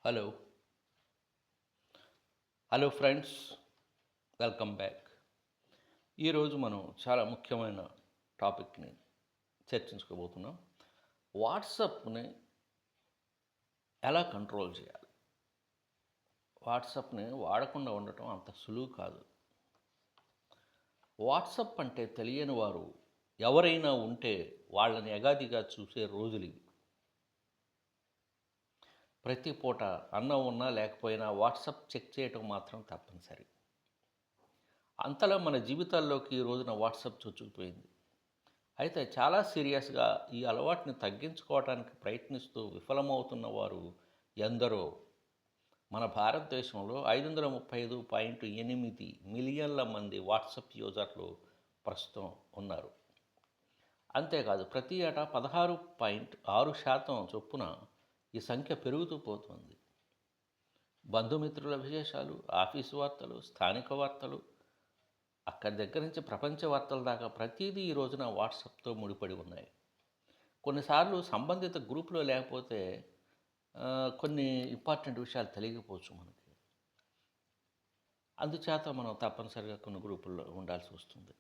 Hello. Hello friends. Welcome back. ఈరోజు మనం చాలా ముఖ్యమైన టాపిక్‌ని చర్చించుకోబోతున్నాం. వాట్సాప్‌ని ఎలా కంట్రోల్ చేయాలి? వాట్సాప్‌ని వాడకుండా ఉండటం అంత సులువు కాదు. వాట్సాప్ అంటే తెలియని వారు ఎవరైనా ఉంటే వాళ్ళని ఎగాదిగా చూసే రోజులివి. ప్రతి పూట అన్నం ఉన్నా లేకపోయినా వాట్సాప్ చెక్ చేయటం మాత్రం తప్పనిసరి. అంతలా మన జీవితాల్లోకి ఈ రోజున వాట్సాప్ చొచ్చుకుపోయింది. అయితే చాలా సీరియస్‌గా ఈ అలవాటుని తగ్గించుకోవటానికి ప్రయత్నిస్తూ విఫలమవుతున్న వారు ఎందరో. మన భారతదేశంలో 535.8 మిలియన్ల మంది వాట్సాప్ యూజర్లు ప్రస్తుతం ఉన్నారు. అంతేకాదు ప్రతి ఏటా 16.6% చొప్పున ఈ సంఖ్య పెరుగుతూ పోతుంది. బంధుమిత్రుల విశేషాలు, ఆఫీసు వార్తలు, స్థానిక వార్తలు, అక్కడి దగ్గర నుంచి ప్రపంచ వార్తల దాకా ప్రతీదీ ఈ రోజున వాట్సాప్‌తో ముడిపడి ఉన్నాయి. కొన్నిసార్లు సంబంధిత గ్రూప్‌లో లేకపోతే కొన్ని ఇంపార్టెంట్ విషయాలు తెలియకపోవచ్చు మనకి. అందుచేత మనం తప్పనిసరిగా కొన్ని గ్రూపుల్లో ఉండాల్సి వస్తుంది.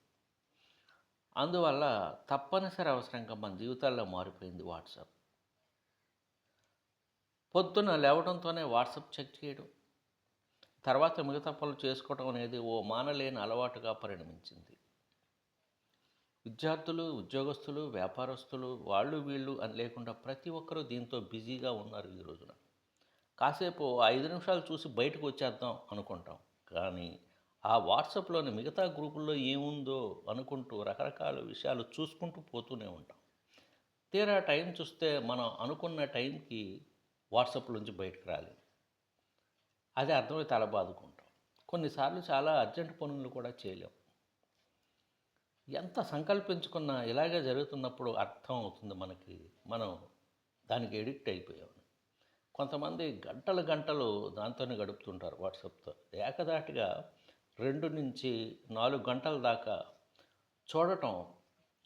అందువల్ల తప్పనిసరి అవసరంగా మన జీవితాల్లో మారిపోయింది వాట్సాప్. పొద్దున్న లేవడంతోనే వాట్సాప్ చెక్ చేయడం, తర్వాత మిగతా పనులు చేసుకోవడం అనేది ఓ మానలేని అలవాటుగా పరిణమించింది. విద్యార్థులు, ఉద్యోగస్తులు, వ్యాపారస్తులు, వాళ్ళు వీళ్ళు అని లేకుండా ప్రతి ఒక్కరూ దీంతో బిజీగా ఉన్నారు ఈ రోజున. కాసేపు 5 నిమిషాలు చూసి బయటకు వచ్చేద్దాం అనుకుంటాం. కానీ ఆ వాట్సాప్‌లోని మిగతా గ్రూపుల్లో ఏముందో అనుకుంటూ రకరకాల విషయాలు చూసుకుంటూ పోతూనే ఉంటాం. తీరా టైం చూస్తే మనం అనుకున్న టైంకి వాట్సాప్‌లోంచి బయటకు రాలేం. అదే అర్థమై తల బాదుకుంటాం. కొన్నిసార్లు చాలా అర్జెంట్ పనులు కూడా చేయలేం. ఎంత సంకల్పించుకున్నా ఇలాగే జరుగుతున్నప్పుడు అర్థం అవుతుంది మనకి, మనం దానికి ఎడిక్ట్ అయిపోయామని. కొంతమంది గంటలు గంటలు దాంతోనే గడుపుతుంటారు వాట్సాప్‌తో. ఏకధాటిగా 2-4 గంటల దాకా చూడటం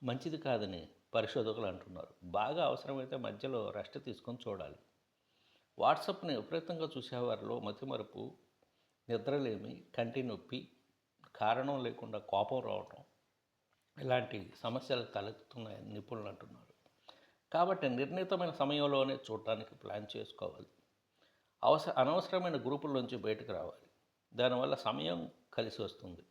మంచిది కాదని పరిశోధకులు అంటున్నారు. బాగా అవసరమైతే మధ్యలో రెస్ట్ తీసుకొని చూడాలి. వాట్సాప్‌ని విపరీతంగా చూసేవారిలో మతిమరుపు, నిద్రలేమి, కంటి నొప్పి, కారణం లేకుండా కోపం రావటం ఇలాంటి సమస్యలు తలెత్తుతున్నాయని నిపుణులు అంటున్నారు. కాబట్టి నిర్ణీతమైన సమయంలోనే చూడటానికి ప్లాన్ చేసుకోవాలి. అనవసరమైన గ్రూపుల్లోంచి బయటకు రావాలి. దానివల్ల సమయం కలిసి వస్తుంది.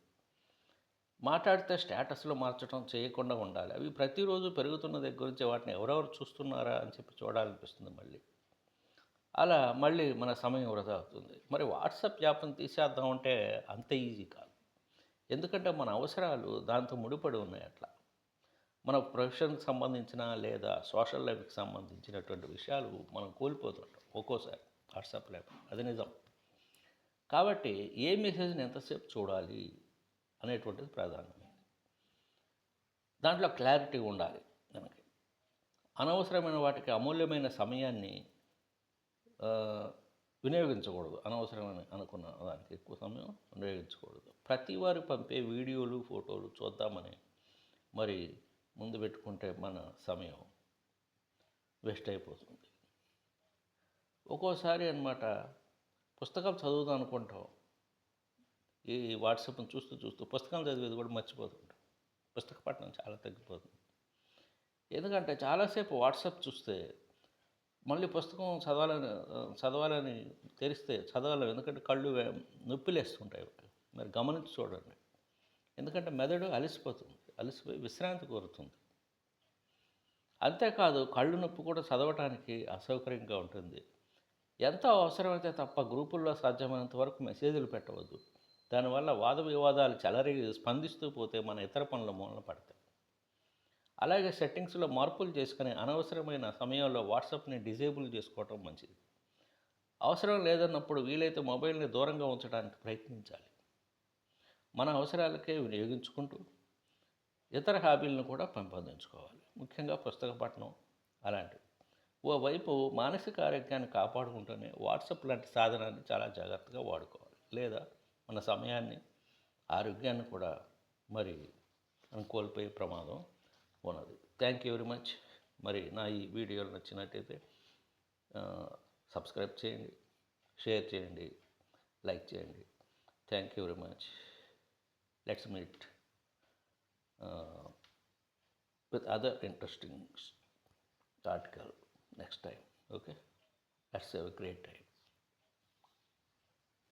మాట్లాడితే స్టేటస్‌లు మార్చడం చేయకుండా ఉండాలి. అవి ప్రతిరోజు పెరుగుతున్న దగ్గర గురించి వాటిని ఎవరెవరు చూస్తున్నారా అని చెప్పి చూడాలనిపిస్తుంది మళ్ళీ. అలా మళ్ళీ మన సమయం వృధా అవుతుంది. మరి వాట్సాప్ యాప్‌ని తీసేద్దామంటే అంత ఈజీ కాదు. ఎందుకంటే మన అవసరాలు దాంతో ముడిపడి ఉన్నాయి అట్లా. మన ప్రొఫెషన్‌కి సంబంధించిన లేదా సోషల్ లైఫ్‌కి సంబంధించినటువంటి విషయాలు మనం కోల్పోతుంటాం ఒక్కోసారి వాట్సాప్‌లో. అది నిజం. కాబట్టి ఏ మెసేజ్‌ని ఎంతసేపు చూడాలి అనేటువంటిది ప్రధానమైనది. దాంట్లో క్లారిటీ ఉండాలి మనకి. అనవసరమైన వాటికి అమూల్యమైన సమయాన్ని వినియోగించకూడదు. అనవసరమని అనుకున్న దానికి ఎక్కువ సమయం వినియోగించకూడదు. ప్రతి వారు పంపే వీడియోలు, ఫోటోలు చూద్దామని మరి ముందు పెట్టుకుంటే మన సమయం వేస్ట్ అయిపోతుంది. ఒక్కోసారి అన్నమాట పుస్తకాలు చదువుదాం అనుకుంటాం. ఈ వాట్సాప్‌ని చూస్తూ చూస్తూ పుస్తకాలు చదివేది కూడా మర్చిపోతుంటాం. పుస్తక పఠనం చాలా తగ్గిపోతుంది. ఎందుకంటే చాలాసేపు వాట్సాప్ చూస్తే మళ్ళీ పుస్తకం చదవాలని తెరిస్తే చదవలేం. ఎందుకంటే కళ్ళు నొప్పిలేస్తుంటాయి. మరి గమనించి చూడండి. ఎందుకంటే మెదడు అలసిపోతుంది. అలసిపోయి విశ్రాంతి కోరుతుంది. అంతేకాదు కళ్ళు నొప్పి కూడా చదవటానికి అసౌకర్యంగా ఉంటుంది. ఎంతో అవసరమైతే తప్ప గ్రూపుల్లో సాధ్యమైనంత వరకు మెసేజ్‌లు పెట్టవద్దు. దానివల్ల వాద వివాదాలు చెలరేగి స్పందిస్తూ పోతే మన ఇతర పనుల మూలన పడతాయి. అలాగే సెట్టింగ్స్‌లో మార్పులు చేసుకొని అనవసరమైన సమయంలో వాట్సాప్‌ని డిజేబుల్ చేసుకోవటం మంచిది. అవసరం లేదన్నప్పుడు వీలైతే మొబైల్‌ని దూరంగా ఉంచడానికి ప్రయత్నించాలి. మన అవసరాలకే వినియోగించుకుంటూ ఇతర హాబీలను కూడా పెంపొందించుకోవాలి. ముఖ్యంగా పుస్తక పఠనం అలాంటివి. ఓవైపు మానసిక ఆరోగ్యాన్ని కాపాడుకుంటూనే వాట్సాప్ లాంటి సాధనాన్ని చాలా జాగ్రత్తగా వాడుకోవాలి. లేదా మన సమయాన్ని, ఆరోగ్యాన్ని కూడా మరి మనం కోల్పోయే ప్రమాదం ఉన్నది. Thank you very much. మరి నా ఈ వీడియోలు నచ్చినట్టయితే సబ్స్క్రైబ్ చేయండి. షేర్ చేయండి, లైక్ చేయండి. Thank you very much. Let's meet with other interesting article next time. Okay, let's have a great time.